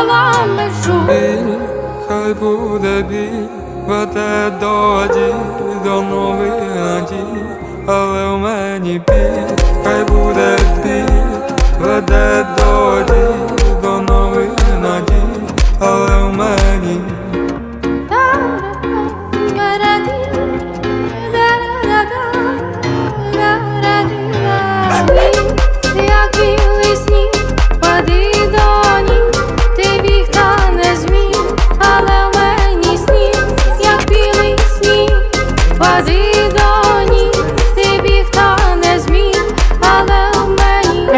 перетнула межу. Біль, хай буде біль, веде до воді, до нових надій, але в мені біль, хай буде біль, веде до воді, до нових надій, але в мені. Як білий сніг, пади до ніг, ти біг та не зміг, але в мені сніг, як білий сніг, пади до ніг, ти біг та не зміг, але в мені.